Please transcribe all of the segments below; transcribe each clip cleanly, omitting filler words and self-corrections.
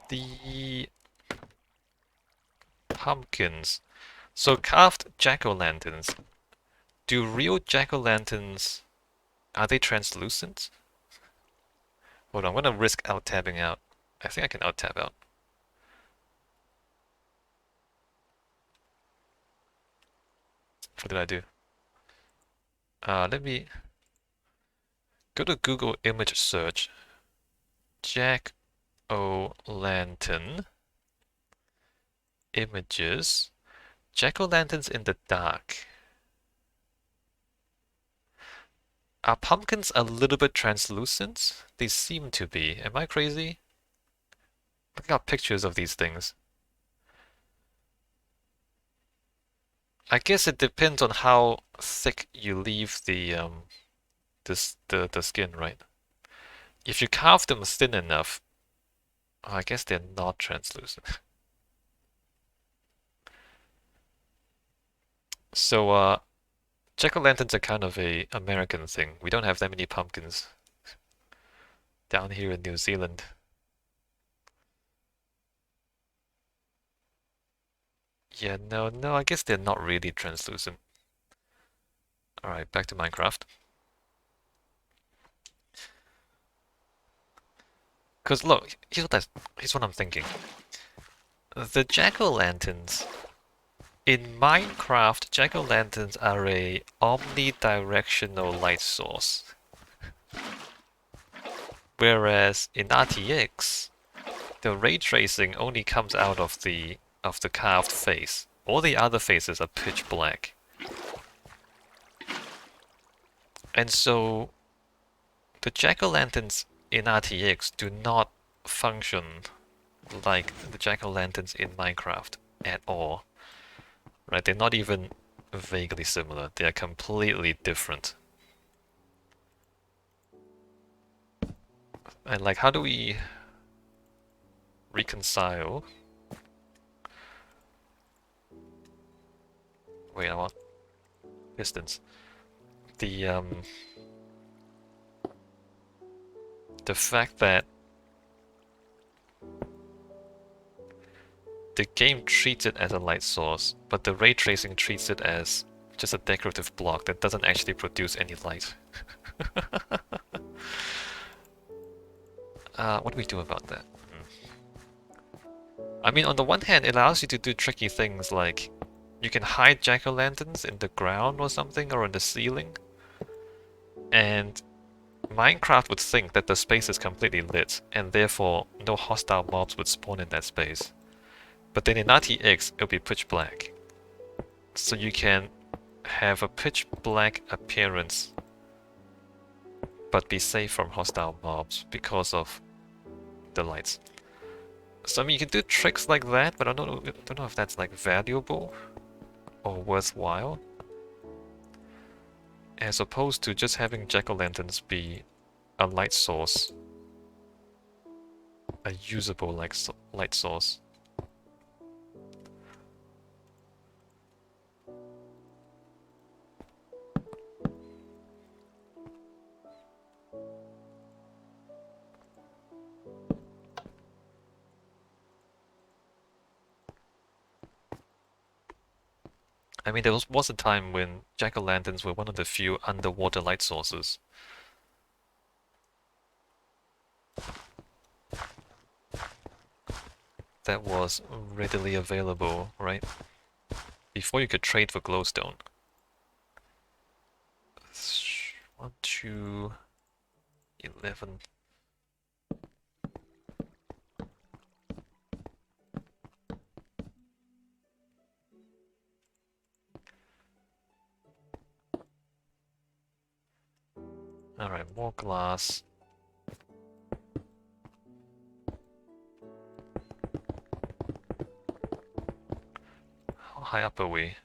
The pumpkins. So carved jack-o'-lanterns. Do real jack-o'-lanterns, are they translucent? Hold on, I'm gonna risk out-tabbing out. I think I can out-tab out. What did I do? Let me go to Google image search. Jack-o'-lantern images. Jack-o'-lanterns in the dark. Are pumpkins a little bit translucent? They seem to be. Am I crazy? Look at pictures of these things. I guess it depends on how thick you leave the skin, right? If you carve them thin enough, I guess they're not translucent. So jack-o'-lanterns are kind of a American thing. We don't have that many pumpkins down here in New Zealand. Yeah, no, I guess they're not really translucent. Alright, back to Minecraft. Because look, here's what I'm thinking. The jack-o'-lanterns in Minecraft, jack-o'-lanterns are a omnidirectional light source. Whereas in RTX, the ray tracing only comes out of the carved face. All the other faces are pitch black. And so the jack-o'-lanterns in RTX do not function like the jack-o'-lanterns in Minecraft at all. Right? They're not even vaguely similar. They are completely different. And like, how do we reconcile? Wait, I want distance. The fact that the game treats it as a light source, but the ray tracing treats it as just a decorative block that doesn't actually produce any light. What do we do about that? I mean, on the one hand, it allows you to do tricky things like you can hide jack-o'-lanterns in the ground or something, or in the ceiling, and Minecraft would think that the space is completely lit, and therefore no hostile mobs would spawn in that space. But then in RTX, it'll be pitch black. So you can have a pitch black appearance, but be safe from hostile mobs because of the lights. So I mean, you can do tricks like that, but I don't know if that's like valuable or worthwhile, as opposed to just having jack-o'-lanterns be a light source, a usable light source. I mean, there was a time when jack-o'-lanterns were one of the few underwater light sources. That was readily available, right? Before you could trade for glowstone. 1, 2, 11. Alright, more glass. How high up are we?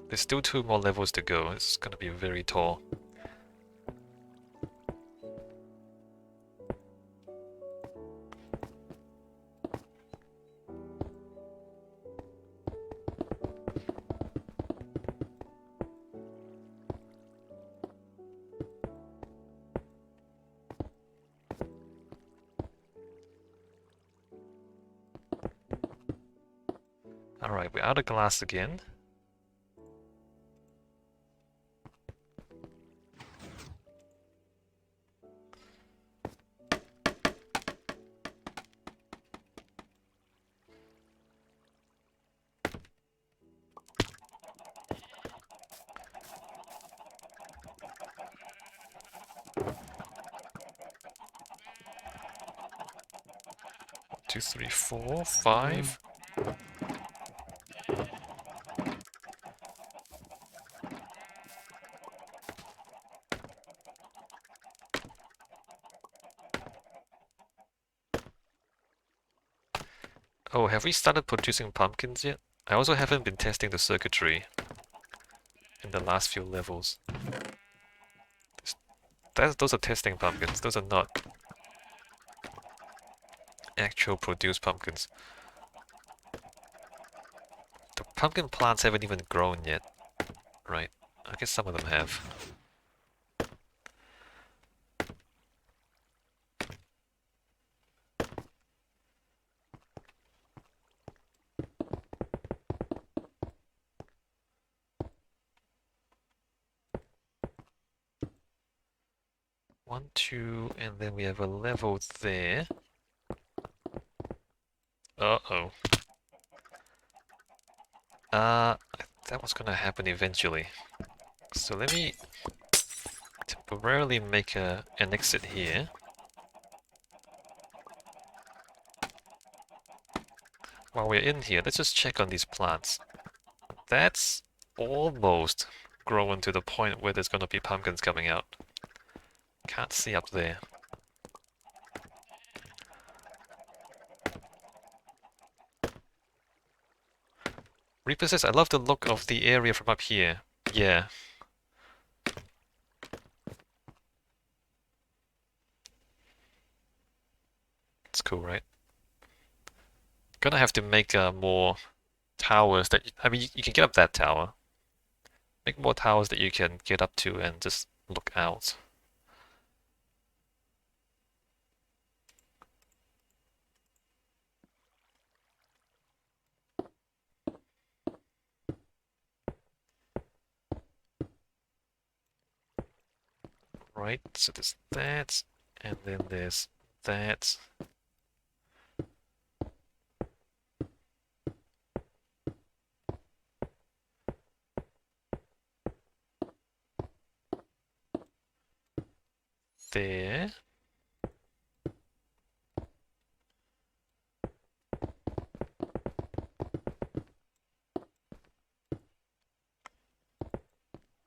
There's still 2 more levels to go. It's gonna be very tall. Alright, we're out of glass again. Two, three, four, five. Oh, have we started producing pumpkins yet? I also haven't been testing the circuitry in the last few levels. Those are testing pumpkins, those are not actual produced pumpkins. The pumpkin plants haven't even grown yet, right? I guess some of them have. One, two, and then we have a level there. Uh-oh. That was gonna happen eventually. So let me temporarily make an exit here. While we're in here, let's just check on these plants. That's almost grown to the point where there's gonna be pumpkins coming out. Can't see up there. Reaper says, I love the look of the area from up here. Yeah. It's cool, right? Gonna have to make more towers that... I mean, you can get up that tower. Make more towers that you can get up to and just look out. Right, so there's that, and then there's that. There.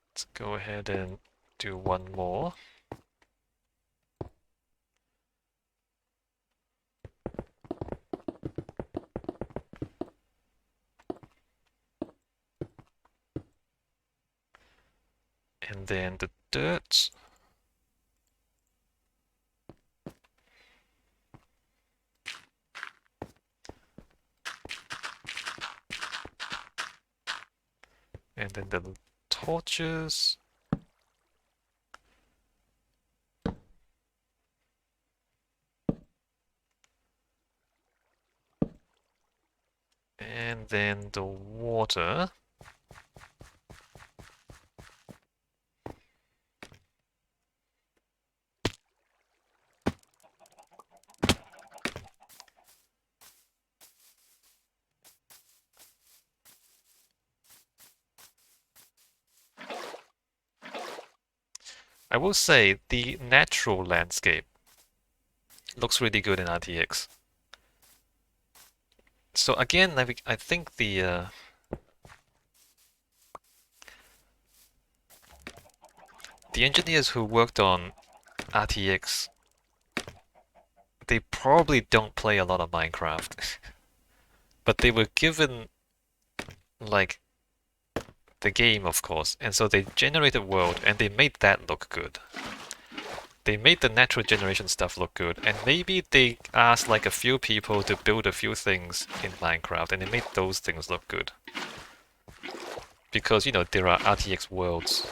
Let's go ahead and do one more. And then the dirt. And then the torches. And then the water. I will say the natural landscape looks really good in RTX. So again, I think the engineers who worked on RTX, they probably don't play a lot of Minecraft, but they were given like the game, of course, and so they generated world and they made that look good. They made the natural generation stuff look good, and maybe they asked like a few people to build a few things in Minecraft, and they made those things look good. Because, you know, there are RTX worlds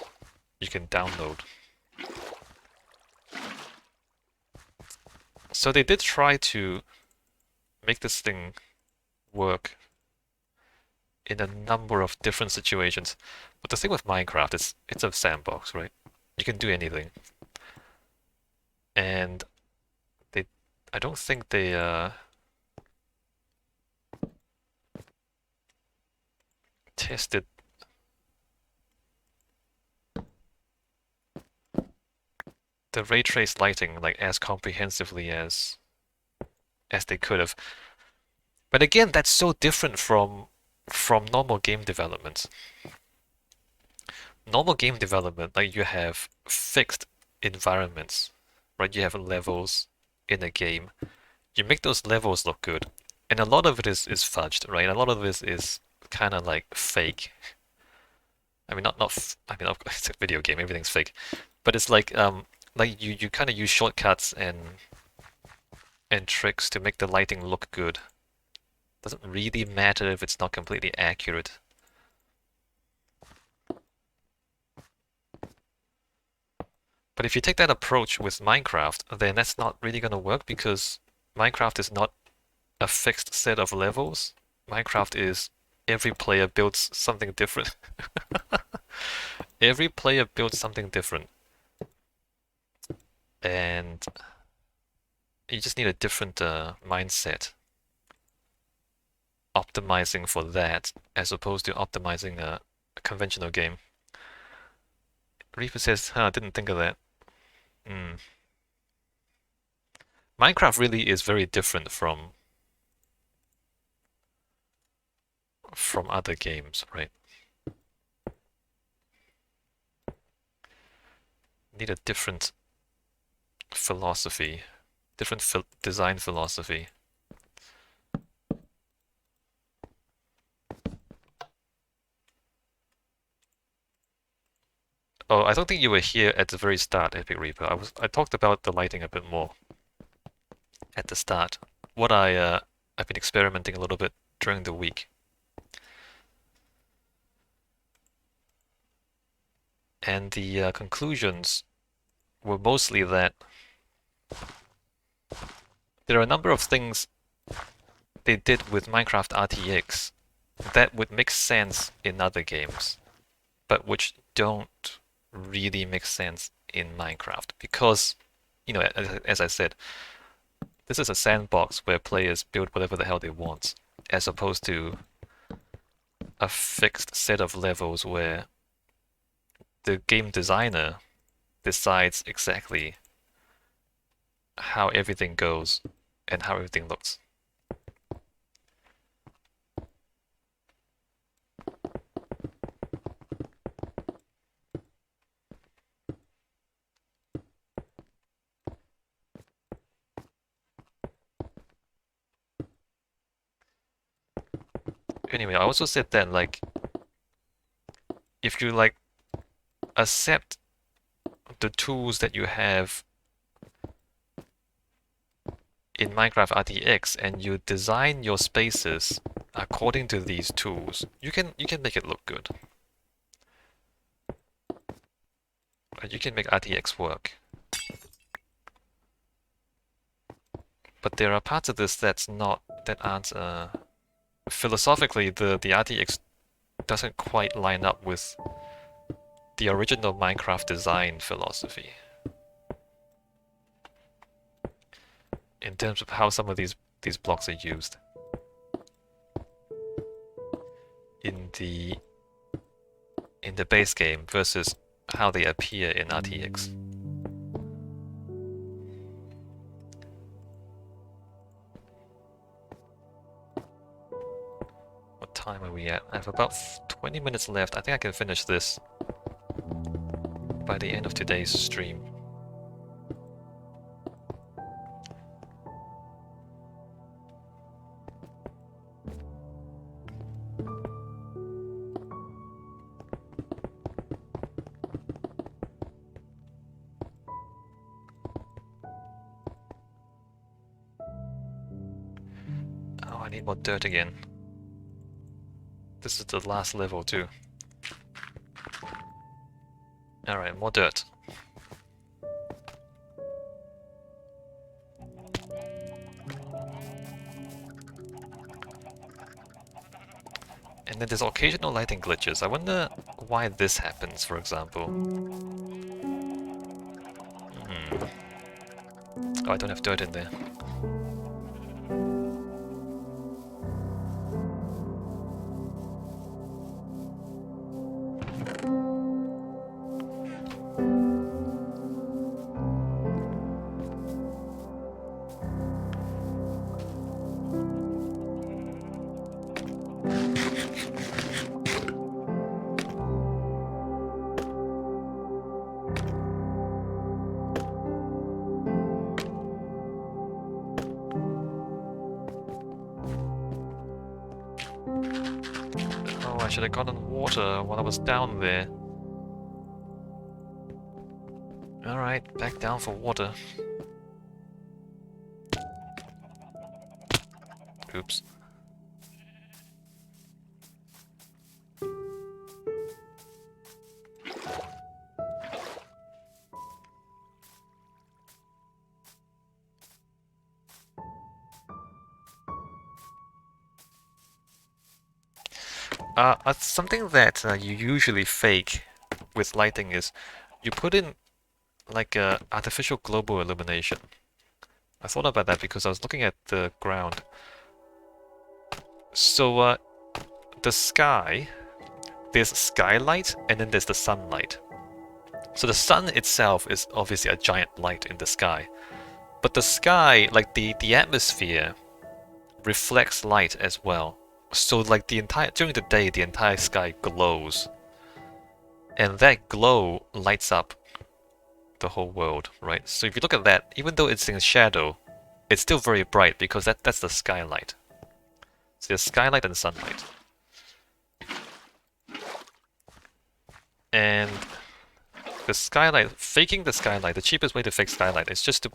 you can download. So they did try to make this thing work in a number of different situations. But the thing with Minecraft is it's a sandbox, right? You can do anything. And they I don't think they tested the ray trace lighting like as comprehensively as they could have. But again, that's so different from normal game development. Normal game development, like you have fixed environments, right? You have levels in a game. You make those levels look good, and a lot of it is fudged, right? A lot of it is kind of like fake. I mean, I mean, it's a video game, everything's fake, but it's like you kind of use shortcuts and tricks to make the lighting look good. Doesn't really matter if it's not completely accurate. But if you take that approach with Minecraft, then that's not really going to work because Minecraft is not a fixed set of levels. Minecraft is every player builds something different. Every player builds something different. And you just need a different mindset optimizing for that as opposed to optimizing a conventional game. Reaper says, huh, I didn't think of that. Hmm. Minecraft really is very different from other games, right? Need a different philosophy, different design philosophy. Oh, I don't think you were here at the very start, Epic Reaper. I talked about the lighting a bit more at the start. What I've been experimenting a little bit during the week. And the conclusions were mostly that there are a number of things they did with Minecraft RTX that would make sense in other games, but which don't really make sense in Minecraft because, you know, as I said, this is a sandbox where players build whatever the hell they want, as opposed to a fixed set of levels where the game designer decides exactly how everything goes and how everything looks. Anyway, I also said that like if you like accept the tools that you have in Minecraft RTX and you design your spaces according to these tools, you can make it look good. You can make RTX work. But there are parts of this that aren't philosophically the RTX doesn't quite line up with the original Minecraft design philosophy in terms of how some of these blocks are used in the base game versus how they appear in RTX. What time are we at? I have about 20 minutes left. I think I can finish this by the end of today's stream. Oh, I need more dirt again. This is the last level too. Alright, more dirt. And then there's occasional lighting glitches. I wonder why this happens, for example. Oh, I don't have dirt in there. Oh, I should have gotten water while I was down there. Alright, back down for water. Oops. Something that you usually fake with lighting is you put in like a artificial global illumination. I thought about that because I was looking at the ground. So the sky, there's skylight and then there's the sunlight. So the sun itself is obviously a giant light in the sky. But the sky, like the atmosphere, reflects light as well. So like during the day, the entire sky glows. And that glow lights up the whole world, right? So if you look at that, even though it's in shadow, it's still very bright because that's the skylight. So there's skylight and sunlight. And the skylight, faking the skylight, the cheapest way to fake skylight is just to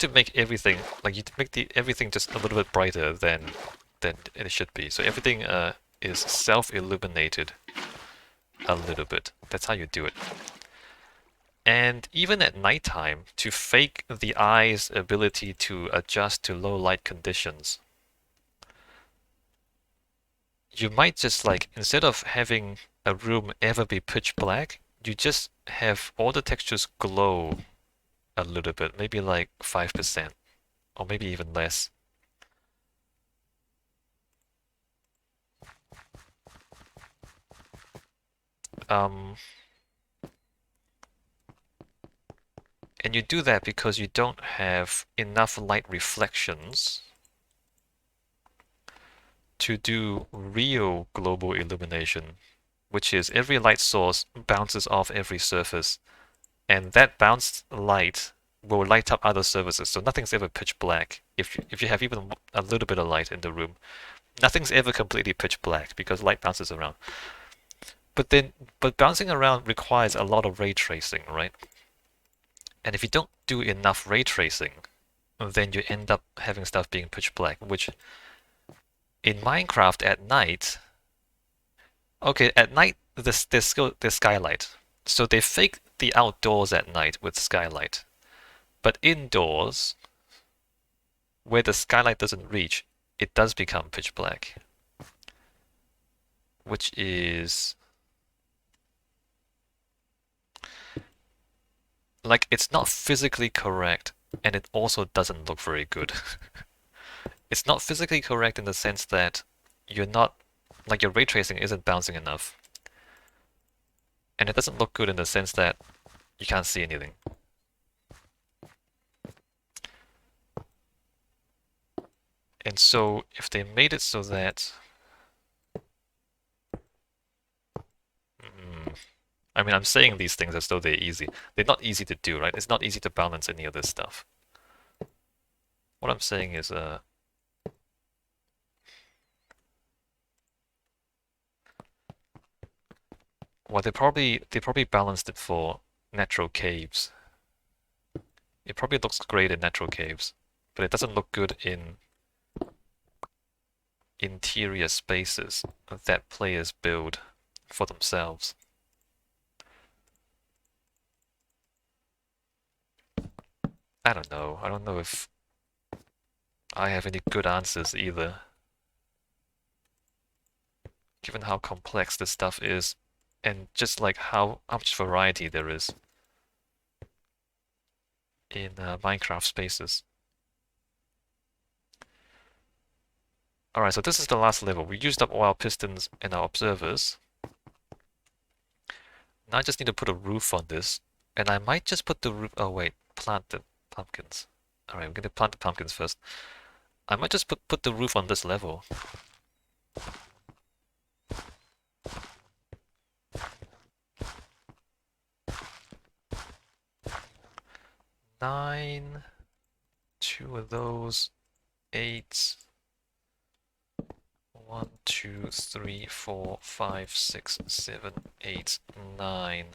make everything, like you make everything just a little bit brighter than it should be. So everything is self-illuminated a little bit. That's how you do it. And even at nighttime, to fake the eye's ability to adjust to low light conditions, you might just like, instead of having a room ever be pitch black, you just have all the textures glow a little bit, maybe like 5%, or maybe even less. And you do that because you don't have enough light reflections to do real global illumination, which is every light source bounces off every surface, and that bounced light will light up other surfaces, so nothing's ever pitch black. If you have even a little bit of light in the room, nothing's ever completely pitch black because light bounces around. But bouncing around requires a lot of ray tracing, right? And if you don't do enough ray tracing, then you end up having stuff being pitch black, which in Minecraft at night, okay, at night there's skylight. So they fake the outdoors at night with skylight. But indoors, where the skylight doesn't reach, it does become pitch black. Which is like, it's not physically correct, and it also doesn't look very good. It's not physically correct in the sense that you're not, like your ray tracing isn't bouncing enough. And it doesn't look good in the sense that you can't see anything. And so if they made it so that... I mean, I'm saying these things as though they're easy. They're not easy to do, right? It's not easy to balance any of this stuff. What I'm saying is, well, they probably balanced it for natural caves. It probably looks great in natural caves, but it doesn't look good in interior spaces that players build for themselves. I don't know. I don't know if I have any good answers either. given how complex this stuff is, and just like how much variety there is in Minecraft spaces. Alright, so this is the last level. We used up all our pistons and our observers. Now I just need to put a roof on this. And I might just put the roof... Oh wait, plant the pumpkins. Alright, we're gonna plant the pumpkins first. I might just put the roof on this level. Nine. 2 of those. 8. 1, 2, 3, 4, 5, 6, 7, 8, 9.